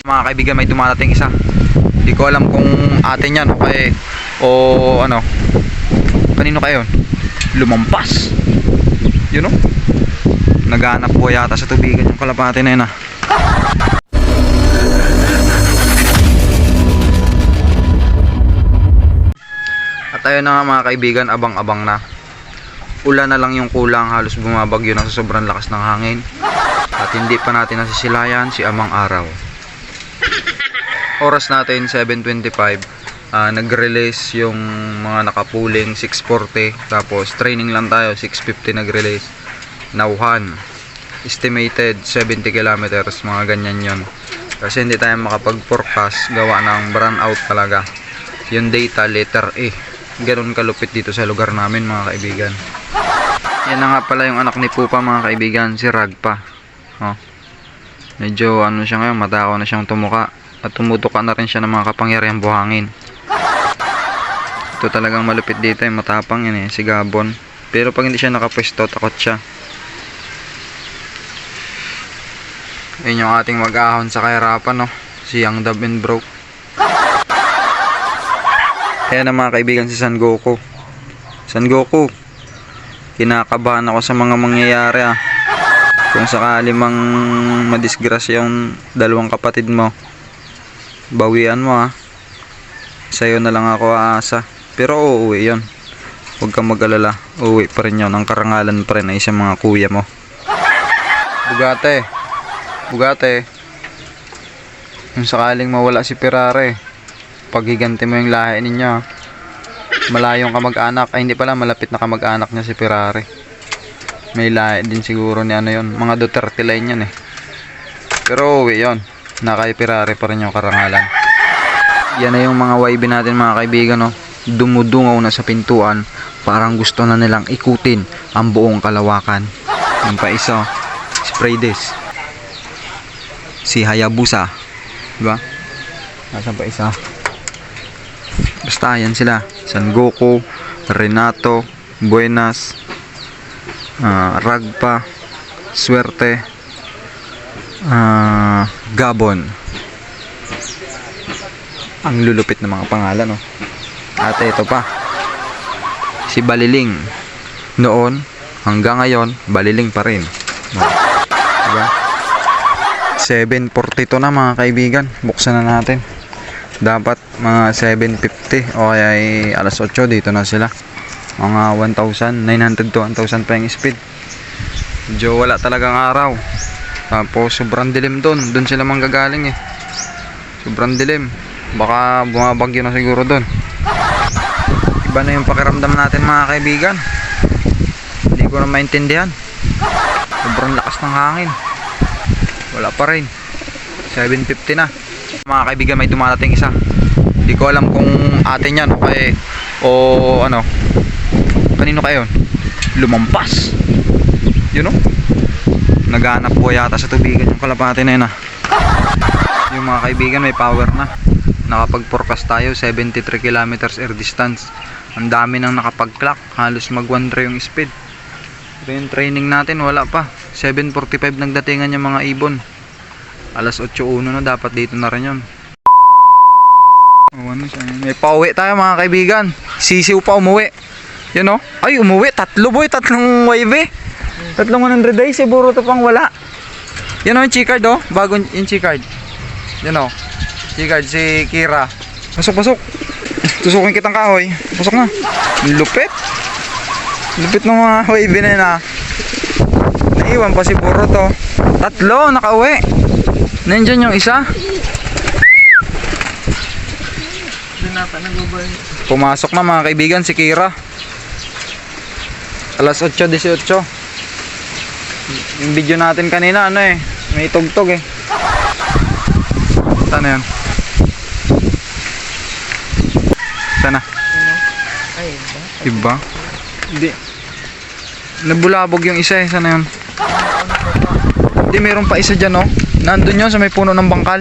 Mga kaibigan, may dumarating isa. Hindi ko alam kung atin yan o ano. Kanino kayo? Lumampas. Yun o. Naghanap po yata sa tubigan yung kalapati na yun ah. At ayun na nga mga kaibigan, abang-abang na. Ulan na lang yung kulang, halos bumabagyo na sa sobrang lakas ng hangin. At hindi pa natin nasisilayan si Amang Araw. Oras natin 7:25. Nag-release yung mga nakapuling 6:40. Tapos training lang tayo 6:50 nag-release. Nauhan. Estimated 70 kilometers, mga ganyan yon. Kasi hindi tayo makapag-forecast gawa ng brown out talaga. Yung data letter E. Ganun kalupit dito sa lugar namin mga kaibigan. Yan na nga pala yung anak ni Pupa mga kaibigan, si Ragpa. Oh. Medyo ano siya ngayon, matakaw na siyang tumuka. At tumutuka na rin siya ng mga kapangyarihang buhangin. Ito talagang malupit dito, matapang yan si Gabon. Pero pag hindi siya nakapwesto, takot siya. Ayun yung ating mag-ahon sa kahirapan, no? Si Young Dub and Broke. Ayan na mga kaibigan, si San Goku. San Goku, kinakabahan ako sa mga mangyayari ah. Kung sakali mang madisgrasya yung dalawang kapatid mo, bawian mo ha. Sa'yo na lang ako aasa. Pero uuwi yun. Huwag kang mag-alala. Uuwi pa rin yun. Ang karangalan pa rin ay sa mga kuya mo. Bugate. Bugate. Kung sakaling mawala si Ferrari, paghiganti mo yung lahi ninyo. Malayong kamag-anak. Ay hindi pala, malapit na kamag-anak niya si Ferrari. May lahi din siguro ni ano yun. Mga Duterte line yan eh. Pero uuwi yun. Nakay Ferrari pa rin yung karangalan. Yan na yung mga YB natin mga kaibigan, no? Dumudungaw na sa pintuan. Parang gusto na nilang ikutin ang buong kalawakan. Yung pa isa, spray this. Si Hayabusa, diba? Nasaan pa isa? Basta yan sila. San Goku, Renato, Buenas, Ragpa, Swerte, Gabon. Ang lulupit ng mga pangalan, no? At ito pa, si Baliling. Noon hanggang ngayon Baliling pa rin, no? Diba? 7:42 na mga kaibigan. Buksan na natin. Dapat mga 7:50 o kaya ay alas 8 dito na sila. Mga 1,900 to 1,000 pa yung speed. Medyo wala talagang araw. Tapos sobrang dilim doon. Doon sila manggagaling eh. Sobrang dilim. Baka bumabagyo na siguro doon. Iba na yung pakiramdam natin mga kaibigan. Hindi ko na maintindihan. Sobrang lakas ng hangin. Wala pa rin. 7:50 na. Mga kaibigan, may dumarating isa. Hindi ko alam kung atin yan o ano. Kanino kayo? Lumampas. Yun o. Naghanap po yata sa tubigan yung kalapati na yun ah. Yung mga kaibigan, may power na. Nakapag-forecast tayo 73 kilometers air distance. Ang dami nang nakapag-clock. Halos mag-1 yung speed. Pero yung training natin wala pa. 7:45 nagdatingan yung mga ibon. Alas 8:01 na, dapat dito na rin yun. May pauwi tayo mga kaibigan. Sisiw pa umuwi. Yun o. Ay umuwi. Tatlong wave. Tatlong 100 days. Siguro to pang wala. Yun o yung chicard o. Bago yung chicard. Yun o. Chicard si Kira. Pasok. Tusukin kitang kahoy. Pasok na. Lupit. Lupit ng mga wave na yun ah. Naiwan pa si Buro to. Tatlo nakauwi. Nandiyan yung isa. Pumasok na mga kaibigan si Kira. Alas 8:18. Yung video natin kanina ano eh, may tugtog eh. Saan yan? Sana? Iba? Hindi. Nabulabog yung isa eh. Sana yun? Hindi, meron pa isa dyan oh. Nandun yun sa may puno ng bangkal.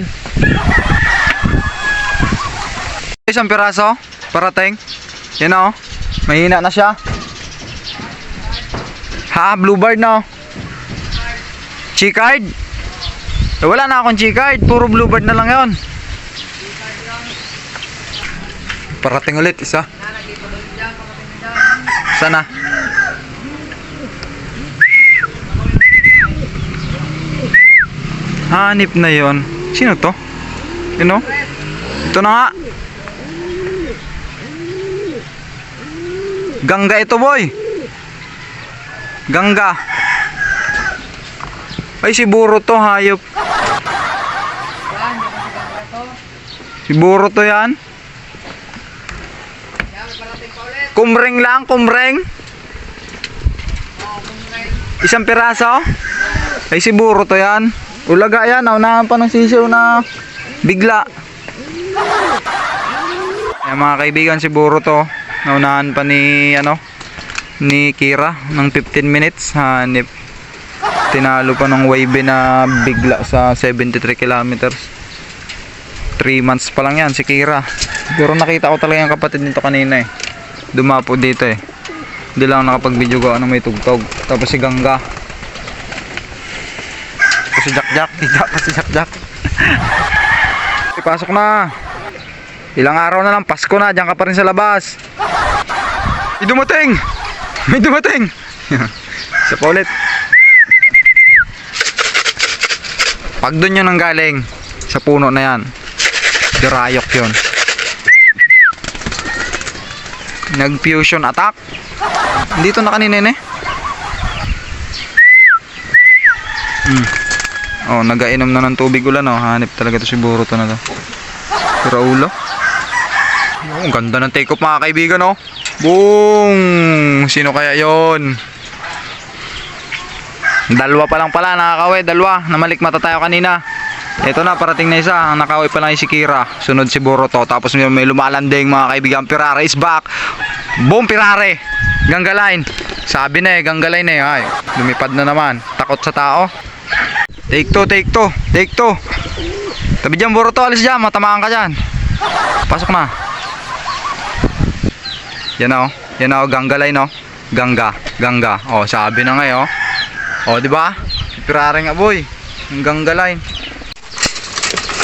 Isang piraso. Parating. Yan oh. Mahina na siya. Ha, bluebird no. Chicard. Wala na akong G-card. Puro bluebird na lang yon. Parating ulit isa. Sana. Hanip na yon. Sino to? Yun o? Ito na nga. Gangga ito, boy. Gangga. Ay, si Buro to, hayop. Si Buro to yan. Kumreng lang, kumreng. Isang piraso. Ay, si Buro to yan. Ulaga yan, naunahan pa ng sisiw na bigla. Ay, mga kaibigan, si Buro to. Naunahan pa ni, ni Kira ng 15 minutes. Hanip. Tinalo pa ng wave na bigla sa 73 kilometers. 3 months pa lang yan si Kira. Pero nakita ko talaga yung kapatid nito kanina eh. Dumapo dito eh. Hindi lang nakapag-video ko may tugtog. Tapos si Gangga. Si Jack. Si Jack. Pasok na. Ilang araw na lang, Pasko na. Diyan ka pa rin sa labas. May dumating. Isa pa ulit. Pag doon yun ang galing, sa puno na yan, dirayok yun. Nag-fusion attack. Dito na kanina eh. Oh, nagainom na ng tubig ulan oh. Hanip talaga to si Buro to na to. Pero ulo. Oh, ang ganda ng take off mga kaibigan oh. Boom! Sino kaya yon? Dalawa pa lang pala nakakaway, dalawa. Namalikmata tayo kanina. Ito na, parating na isa. Ang nakaway pa lang si Kira. Sunod si Buro to. Tapos may lumalanding mga kaibigan. Pirare is back. Boom, Pirare. Ganggaline. Sabi na eh, ganggaline eh. Ay, lumipad na naman. Takot sa tao. Take two. Tabi dyan, Buro to. Alis dyan, matamaan ka dyan. Pasok na. Yan o, ganggaline o. Gangga. O, sabi na ngayon. O, di ba? Pirare nga, boy. Ang ganggaline.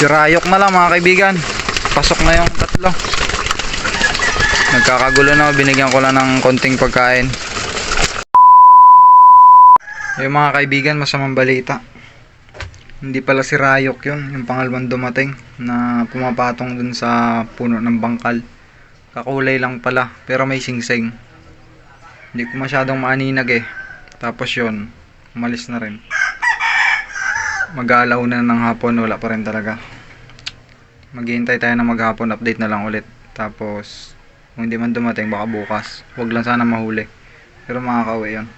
Sirayok na lang mga kaibigan. Pasok na yung tatlo. Nagkakagulo na, binigyan ko lang ng konting pagkain. Yung mga kaibigan, masamang balita. Hindi pala si Rayok yun, yung pangalawang dumating na pumapatong dun sa puno ng bangkal. Kakulay lang pala, pero may singsing. Hindi ko masyadong maaninag eh. Tapos yun, umalis na rin. Mag-aalaw na ng hapon, wala pa rin talaga. Maghihintay tayo na maghapon, update na lang ulit. Tapos kung hindi man dumating, baka bukas. Huwag lang sana mahuli, pero makakauwi yun.